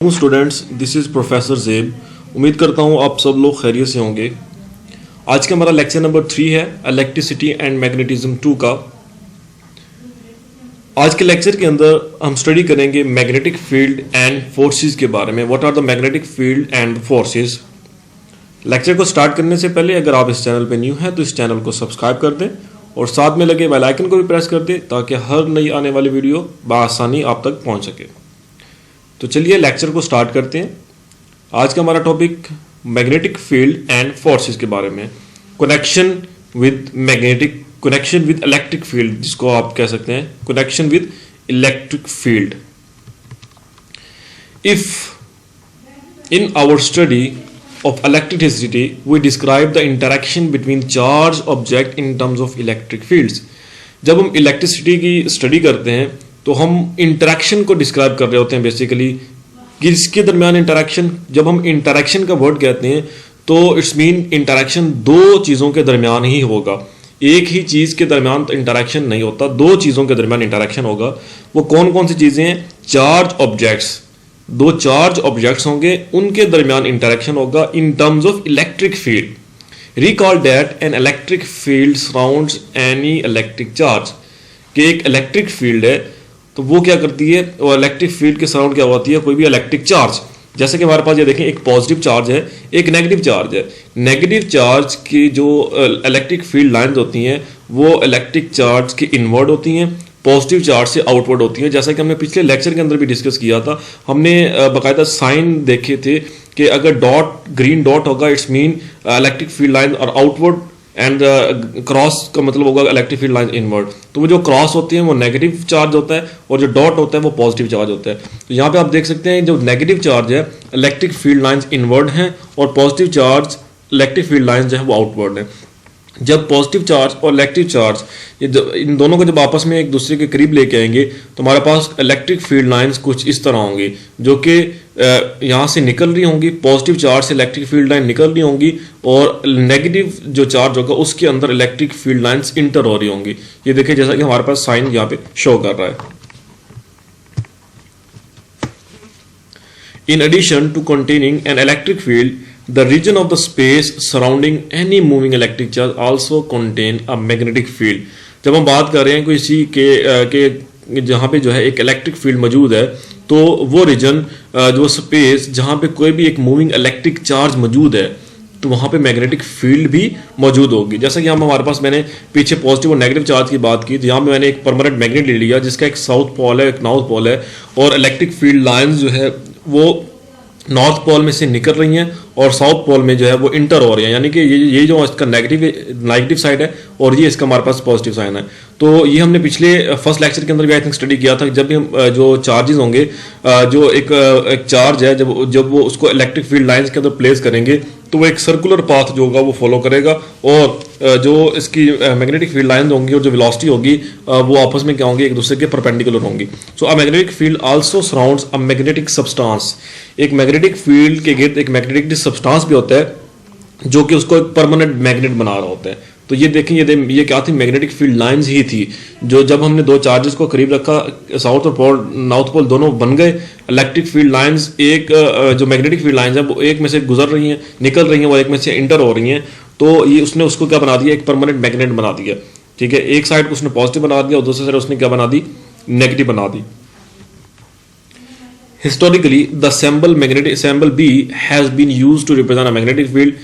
Students, this is professor ज़ेब। उम्मीद करता हूँ आप सब लोग खैरियत से होंगे। आज का हमारा लेक्चर नंबर 3 है इलेक्ट्रिसिटी एंड मैग्नेटिज्म 2 का। आज के लेक्चर के अंदर हम स्टडी करेंगे मैग्नेटिक फील्ड एंड फोर्सेस के बारे में। What are the magnetic field and forces. Lecture को स्टार्ट करने से पहले अगर आप इस चैनल पर न्यू हैं तो इस चैनल को सब्सक्राइब कर दें और साथ में लगे बेल आइकन को भी प्रेस कर दें ताकि हर नई आने वाली वीडियो बआसानी आप तक पहुँच सके। तो चलिए लेक्चर को स्टार्ट करते हैं। आज का हमारा topic magnetic field and forces के बारे में। कनेक्शन विद इलेक्ट्रिक फील्ड, जिसको आप कह सकते हैं connection with electric field. If in our study of electricity we describe the interaction between charged object in terms of electric fields। जब हम इलेक्ट्रिसिटी की स्टडी करते हैं तो हम इंटरेक्शन को डिस्क्राइब कर रहे होते हैं बेसिकली, किसके दरमियान इंटरेक्शन। जब हम इंटरेक्शन का वर्ड कहते हैं तो इट्स मीन इंटरेक्शन दो चीज़ों के दरमियान ही होगा। एक ही चीज़ के दरमियान इंटरेक्शन नहीं होता, दो चीज़ों के दरमियान इंटरेक्शन होगा। वो कौन कौन सी चीज़ें हैं? चार्ज ऑब्जेक्ट्स, दो चार्ज ऑब्जेक्ट्स होंगे, उनके दरमियान इंटरेक्शन होगा in terms of electric field. Recall that an electric field surrounds any electric charge. कि एक इलेक्ट्रिक फील्ड है तो वो क्या करती है, वो इलेक्ट्रिक फील्ड के सराउंड क्या होती है, कोई भी इलेक्ट्रिक चार्ज। जैसे कि हमारे पास ये देखें, एक पॉजिटिव चार्ज है, एक नेगेटिव चार्ज है। नेगेटिव चार्ज की जो इलेक्ट्रिक फील्ड लाइंस होती हैं वो इलेक्ट्रिक चार्ज की इनवर्ड होती हैं, पॉजिटिव चार्ज से आउटवर्ड होती है। जैसा कि हमने पिछले लेक्चर के अंदर भी डिस्कस किया था, हमने बाकायदा साइन देखे थे कि अगर डॉट ग्रीन डॉट होगा it's mean electric field line, और आउटवर्ड एंड क्रॉस का मतलब होगा इलेक्ट्रिक फील्ड लाइन इनवर्ड। तो वो जो क्रॉस होती है वो नेगेटिव चार्ज होता है और जो डॉट होता है वो पॉजिटिव चार्ज होता है। तो यहाँ पे आप देख सकते हैं जो नेगेटिव चार्ज है इलेक्ट्रिक फील्ड लाइंस इनवर्ड हैं और positive charge electric field lines जो है वो आउटवर्ड है। जब पॉजिटिव चार्ज और इलेक्ट्रिक चार्ज इन दोनों को जब आपस में एक दूसरे के करीब लेके आएंगे तो हमारे पास इलेक्ट्रिक फील्ड लाइंस कुछ इस तरह होंगी, जो कि यहाँ से निकल रही होंगी। पॉजिटिव चार्ज से इलेक्ट्रिक फील्ड लाइन निकल रही होंगी और नेगेटिव जो चार्ज होगा उसके अंदर इलेक्ट्रिक फील्ड लाइंस इंटर हो रही होंगी। ये देखिए जैसा कि हमारे पास साइन यहाँ पे शो कर रहा है। In addition to containing an electric field, the region of the space surrounding any moving electric charge also contain a magnetic field। जब हम बात कर रहे हैं किसी के जहाँ पे जो है एक इलेक्ट्रिक फील्ड मौजूद है तो वो रीजन जो स्पेस जहाँ पे कोई भी एक मूविंग इलेक्ट्रिक चार्ज मौजूद है तो वहाँ पे मैग्नेटिक फील्ड भी मौजूद होगी। जैसा कि यहाँ हमारे पास मैंने पीछे पॉजिटिव और नेगेटिव चार्ज की बात की, तो यहाँ पे मैंने एक परमानेंट मैग्नेट ले लिया जिसका एक साउथ पोल है एक नॉर्थ पोल है, और इलेक्ट्रिक फील्ड लाइंस जो है वो नॉर्थ पोल में से निकल रही हैं और साउथ पोल में जो है वो इंटर हो रही हैं। यानी कि ये जो इसका नेगेटिव साइड है और ये इसका हमारे पास पॉजिटिव साइन है। तो ये हमने पिछले फर्स्ट लेक्चर के अंदर भी आई थिंक स्टडी किया था। जब भी हम जो चार्जेस होंगे, जो एक चार्ज है, जब वो उसको इलेक्ट्रिक फील्ड लाइंस के अंदर प्लेस करेंगे तो वो एक सर्कुलर पाथ जो होगा वो फॉलो करेगा और जो इसकी मैग्नेटिक फील्ड लाइन होंगी और जो वेलोसिटी होगी वो आपस में क्या होंगी, एक दूसरे के परपेंडिकुलर होंगी। So a magnetic field also surrounds a magnetic substance. एक मैग्नेटिक फील्ड के गिर्द एक मैग्नेटिक सब्सटेंस भी होता है जो कि उसको एक परमानेंट मैग्नेट बना रहा होता है। तो ये देखें, ये क्या थी, मैग्नेटिक फील्ड लाइंस ही थी। जो जब हमने दो चार्जेस को करीब रखा, साउथ और पोल नॉर्थ पोल दोनों बन गए, इलेक्ट्रिक फील्ड लाइंस एक जो मैग्नेटिक फील्ड लाइंस है वो एक में से गुजर रही हैं, निकल रही हैं, वो एक में से इंटर हो रही हैं। तो ये उसने उसको क्या बना दिया, एक परमानेंट मैग्नेट बना दिया। ठीक है, एक साइड को उसने पॉजिटिव बना दिया और दूसरी साइड उसने क्या बना दी, नेगेटिव बना दी। Historically the symbol B has been used to represent a magnetic field.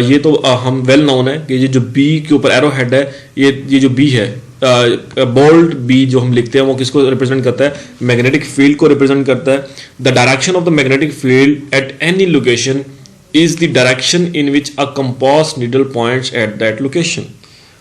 ये तो हम वेल नोन है कि ये जो बी के ऊपर एरो हेड है, ये जो बी है, बोल्ड बी जो हम लिखते हैं वो किसको रिप्रेजेंट करता है, मैग्नेटिक फील्ड को रिप्रेजेंट करता है। The direction of the magnetic field at any location is the direction in which a compass needle points at that location.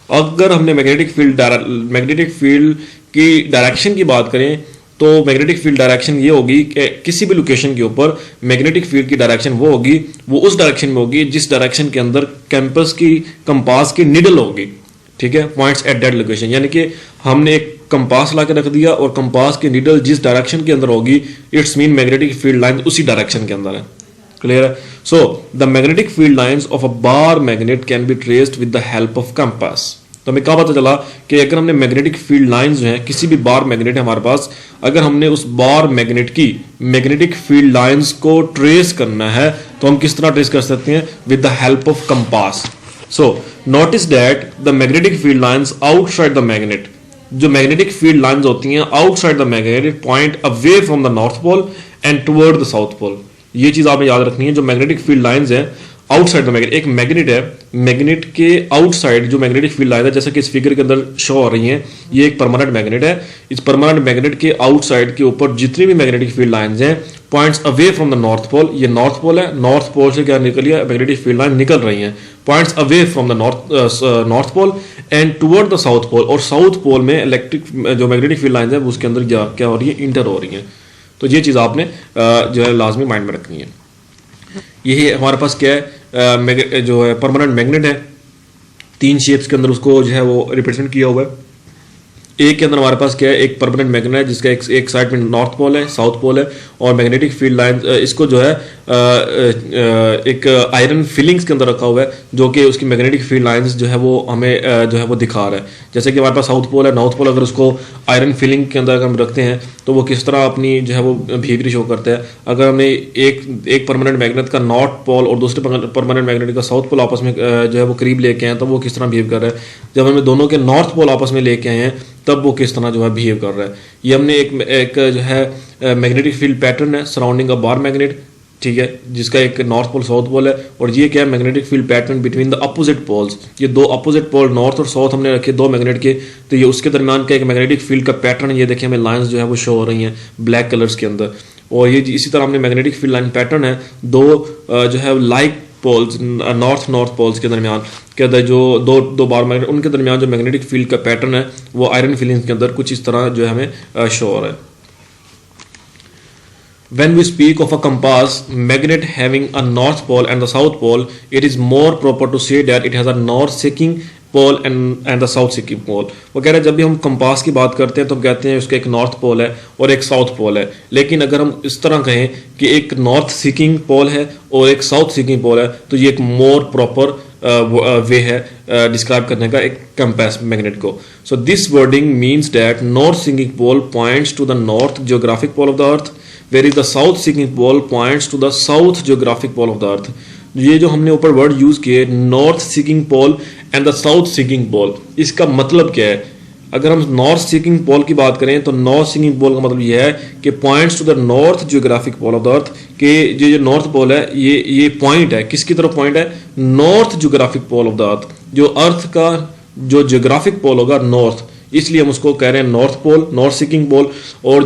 अगर हमने मैग्नेटिक फील्ड की डायरेक्शन की बात करें तो मैग्नेटिक फील्ड डायरेक्शन ये होगी कि किसी भी लोकेशन के ऊपर मैग्नेटिक फील्ड की डायरेक्शन वो होगी, वो उस डायरेक्शन में होगी जिस डायरेक्शन के अंदर कंपास की निडल होगी। ठीक है, पॉइंट्स एट दैट लोकेशन, यानी कि हमने एक कंपास ला के रख दिया और कंपास की निडल जिस डायरेक्शन के अंदर होगी it's mean magnetic field line उसी डायरेक्शन के अंदर है। क्लियर है? So the magnetic field lines of a bar magnet can be traced with the help of compass. तो हमें क्या पता चला कि अगर हमने मैग्नेटिक फील्ड लाइंस जो हैं, किसी भी बार मैग्नेट है हमारे पास, अगर हमने उस बार मैग्नेट की मैग्नेटिक फील्ड लाइंस को ट्रेस करना है तो हम किस तरह ट्रेस कर सकते हैं? With the help of compass. So notice that the magnetic field lines outside the magnet, जो मैग्नेटिक फील्ड लाइंस होती हैं outside the magnet point away from the north pole and toward the south pole. ये चीज आपने याद रखनी है. जो मैग्नेटिक फील्ड लाइंस हैं आउटसाइड द मैग्नेट, एक मैग्नेट है, मैग्नेट के आउटसाइड जो मैग्नेटिक फील्ड लाइन है, जैसा कि इस फिगर के अंदर शो हो रही है, ये एक परमानेंट मैग्नेट है. इस परमानेंट मैग्नेट के आउटसाइड के ऊपर जितनी भी मैग्नेटिक फील्ड लाइंस हैं points away from the north pole, ये नॉर्थ पोल है, नॉर्थ पोल से क्या निकली है? मैग्नेटिक फील्ड लाइन निकल रही हैं points away from the north pole and toward the south pole. और साउथ पोल में इलेक्ट्रिक जो मैग्नेटिक फील्ड लाइंस है उसके अंदर क्या हो रही है? इंटर हो रही है. तो ये चीज़ आपने जो है लाजमी माइंड में रखनी है. यही हमारे पास क्या है? जो है परमानेंट मैग्नेट है, 3 शेप्स के अंदर उसको जो है वो रिप्रेजेंट किया हुआ है. एक के अंदर हमारे पास क्या है? एक परमानेंट मैग्नेट है जिसका एक साइड में नॉर्थ पोल है, साउथ पोल है, और मैग्नेटिक फील्ड लाइन इसको जो है एक आयरन फिलिंग्स के अंदर रखा हुआ है जो कि उसकी मैग्नेटिक फील्ड लाइंस जो है वो हमें जो है वो दिखा रहा है. जैसे कि हमारे पास साउथ पोल है, नॉर्थ पोल, अगर उसको आयरन फिलिंग के अंदर अगर हम रखते हैं तो वो किस तरह अपनी जो है वो बिहेवियर शो करता है. अगर हमने एक परमानेंट मैग्नेट का नॉर्थ पोल और दूसरे परमानेंट मैग्नेट का साउथ पोल आपस में जो है वो करीब लेके आए तो वो किस तरह बिहेव कर रहा है. जब हमें दोनों के नॉर्थ पोल आपस में लेके आए हैं तब वो किस तरह जो है बिहेव कर रहा है. ये हमने एक जो है मैग्नेटिक फील्ड पैटर्न है सराउंडिंग अ बार मैग्नेट, ठीक है, जिसका एक नॉर्थ पोल साउथ पोल है. और ये क्या है? Magnetic field pattern between the opposite poles. ये 2 अपोजिट पोल नॉर्थ और साउथ हमने रखे 2 मैग्नेट के, तो ये उसके दरमियान का एक मैग्नेटिक फील्ड का पैटर्न. ये देखिए हमें लाइंस जो है वो शो हो रही हैं ब्लैक कलर्स के अंदर. और ये इसी तरह हमने मैग्नेटिक फील्ड लाइन पैटर्न है 2 जो है लाइक पोल्स नॉर्थ पोल्स के दरमियान के अंदर जो दो बार मैग्नेट, उनके दरमियान जो मैग्नेटिक फील्ड का पैटर्न है वो आयरन फिलिंग्स के अंदर कुछ इस तरह जो है हमें शो हो रहा है. When we speak of a compass magnet having a north pole and the south pole, it is more proper to say that it has a north-seeking pole and the south-seeking pole. वो कह रहे हैं जब भी हम compass की बात करते हैं तो हम कहते हैं उसका एक नॉर्थ पोल है और एक साउथ पोल है. लेकिन अगर हम इस तरह कहें कि एक नॉर्थ सीकिंग पोल है और एक साउथ सीकिंग पोल है तो ये एक मोर प्रॉपर वे है डिस्क्राइब करने का एक कंपास मैग्नेट को. So this wording means that north seeking pole points to the north geographic pole of the earth, where is the south seeking pole points to the south geographic pole of the earth. ये जो हमने ऊपर word use किए north seeking pole and the south seeking pole, इसका मतलब क्या है? अगर हम नॉर्थ सीकिंग पोल की बात करें तो नॉर्थ सीकिंग पोल का मतलब यह है कि points to the north geographic pole of the earth, के जो नॉर्थ पोल है ये पॉइंट है किसकी तरफ पॉइंट है? North geographic pole of the earth. जो अर्थ का जो जियोग्राफिक पोल होगा नॉर्थ, इसलिए हम उसको कह रहे हैं north pole, north seeking pole. और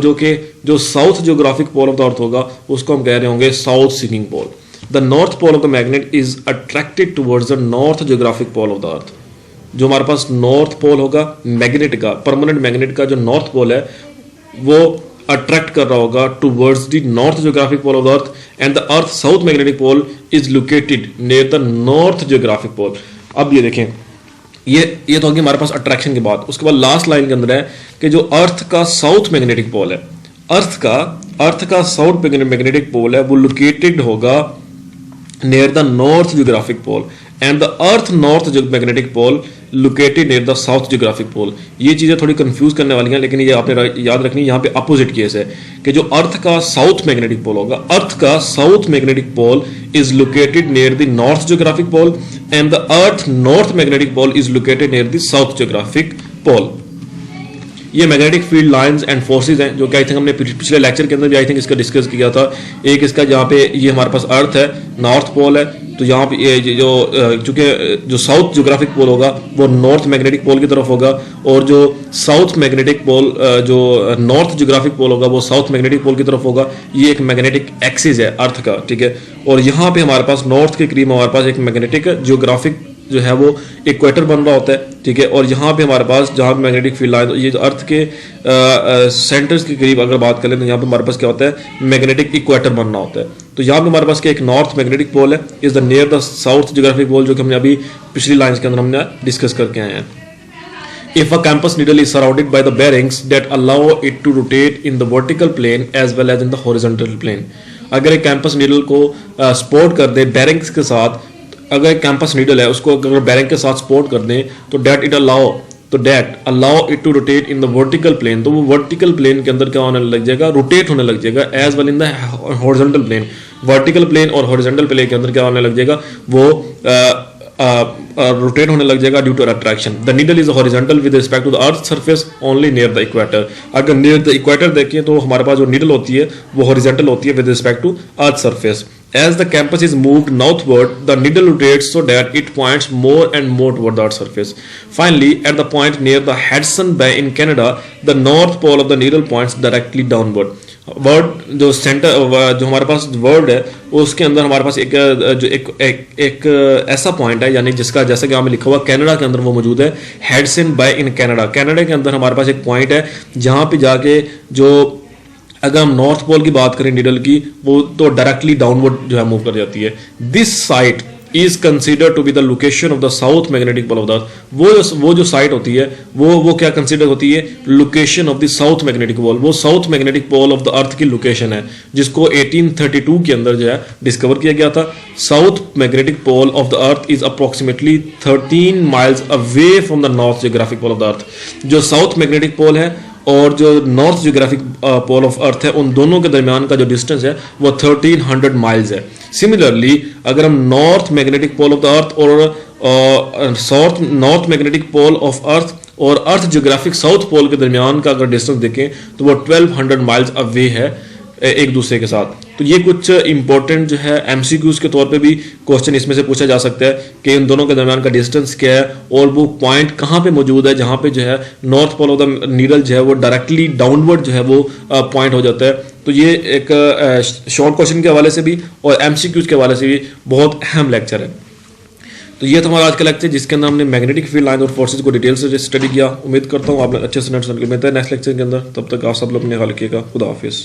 जो south geographic pole of the earth होगा उसको हम कह रहे होंगे south seeking pole. The north pole of the magnet is attracted towards the north geographic pole of the earth. जो हमारे पास नॉर्थ पोल होगा मैग्नेट का, परमानेंट मैग्नेट का जो नॉर्थ पोल है वो अट्रैक्ट कर रहा होगा towards the north geographic pole of the earth, and the earth south magnetic pole is located near the north geographic pole. अब ये देखें, ये तो होगी हमारे पास अट्रैक्शन की बात. उसके बाद लास्ट लाइन के अंदर है कि जो अर्थ का साउथ मैग्नेटिक पोल है, अर्थ का साउथ मैग्नेटिक पोल है वो लोकेटेड होगा near the north geographic pole, and the earth north magnetic pole located near the south geographic pole. ये चीजें थोड़ी कंफ्यूज करने वाली हैं, लेकिन ये आपने याद रखनी, यहाँ पे अपोजिट केस है कि जो अर्थ का साउथ मैग्नेटिक पोल होगा, अर्थ का south magnetic pole is located near the north geographic pole, and the earth north magnetic pole is located near the south geographic pole. ये magnetic field lines and forces हैं जो कि I think हमने पिछले lecture के अंदर भी I think इसका डिस्कस किया था. एक इसका जहाँ पे ये हमारे पास अर्थ है, नॉर्थ पोल है, तो यहाँ पे ये चूंकि जो साउथ जियोग्राफिक पोल होगा वो नॉर्थ मैग्नेटिक पोल की तरफ होगा, और जो साउथ मैग्नेटिक पोल जो नॉर्थ जियोग्राफिक पोल होगा वो साउथ मैग्नेटिक पोल की तरफ होगा. ये एक मैग्नेटिक एक्सिस है अर्थ का, ठीक है. और यहाँ पे हमारे पास नॉर्थ के करीब हमारे पास एक मैग्नेटिक जियोग्राफिक जो है वो इक्वेटर बन रहा होता है, ठीक है. और यहाँ पे हमारे पास जहाँ पे मैग्नेटिक फील्ड लाइन, ये जो अर्थ के सेंटर्स के करीब अगर बात करें तो यहाँ पे हमारे पास क्या होता है? मैग्नेटिक इक्वेटर बनना होता है. तो यहाँ पे हमारे पास एक नॉर्थ मैग्नेटिक पोल है is the near the south geographic pole, जो कि हमने अभी पिछली लाइंस के अंदर हमने डिस्कस करके आए हैं. If a compass needle is surrounded by the bearings that allow it to rotate in the vertical plane as well as in the horizontal plane, अगर एक कैंपस नीडल को सपोर्ट कर दे बेरिंग्स के साथ अगर एक कैंपस नीडल है उसको अगर बेरिंग के साथ सपोर्ट कर दें तो that allow it to rotate in the vertical plane, तो वो वर्टिकल प्लेन के अंदर क्या होने लग जाएगा, रोटेट होने लग जाएगा, as well in the horizontal plane. Vertical plane और हॉरिजॉन्टल प्लेन के अंदर क्या होने लग जाएगा, वो रोटेट होने लग जाएगा due to attraction. The needle is horizontal with respect to the earth surface only near the equator. अगर नियर द इक्वेटर देखें तो हमारे पास जो नीडल होती है वो हॉरिजॉन्टल होती है with respect to earth surface. As the campus is moved northward, the needle rotates so that it points more and more toward the Earth's surface. Finally, at the point near the Hudson Bay in Canada, the north pole of the needle points directly downward. Word जो centre जो हमारे पास word है उसके अंदर हमारे पास एक ऐसा point है, यानी जिसका जैसे कि हमें लिखा हुआ कनाडा के अंदर वो मौजूद है, Hudson Bay in Canada. Canada के अंदर हमारे पास एक पॉइंट है जहाँ पे जाके जो अगर हम नॉर्थ पोल की बात करें नीडल की, वो तो डायरेक्टली डाउनवर्ड जो है मूव कर जाती है। This site is consider to be the location of the south magnetic pole of the earth. वो जो साइट होती है वो क्या कंसिडर होती है, location of the south magnetic pole. वो south magnetic pole of the earth की लोकेशन है, जिसको 1832 के अंदर जो है डिस्कवर किया गया था। South magnetic pole of the earth is approximately 13 miles away from the north geographic pole of the earth. जो साउथ मैग्नेटिक पोल है और जो north geographic pole of earth है, उन दोनों के दरमियान का जो डिस्टेंस है वो 1300 माइल्स है। सिमिलरली अगर हम north magnetic pole of the earth और north magnetic pole of earth और अर्थ जियोग्राफिक साउथ पोल के दरमियान का अगर डिस्टेंस देखें तो वो 1200 माइल्स अवे है एक दूसरे के साथ। तो ये कुछ इंपॉर्टेंट जो है एमसीक्यूज के तौर पे भी क्वेश्चन इसमें से पूछा जा सकता है कि इन दोनों के दरमियान का डिस्टेंस क्या है और वो पॉइंट कहाँ पे मौजूद है जहाँ पे जो है north pole of the needle जो है वो डायरेक्टली डाउनवर्ड जो है वो पॉइंट हो जाता है। तो ये एक शॉर्ट क्वेश्चन के हवाले से भी और एमसीक्यूज के हवाले से भी बहुत अहम लेक्चर है। तो ये था हमारा आज का लेक्चर जिसके अंदर हमने मैग्नेटिक फील्ड लाइन और फोर्सेज को डिटेल से स्टडी किया। उम्मीद करता हूँ आपने अच्छे से मिलते हैं नेक्स्ट लेक्चर के अंदर। तब तक आप सब लोग अपने ख्याल रखिएगा। खुदा हाफिज़।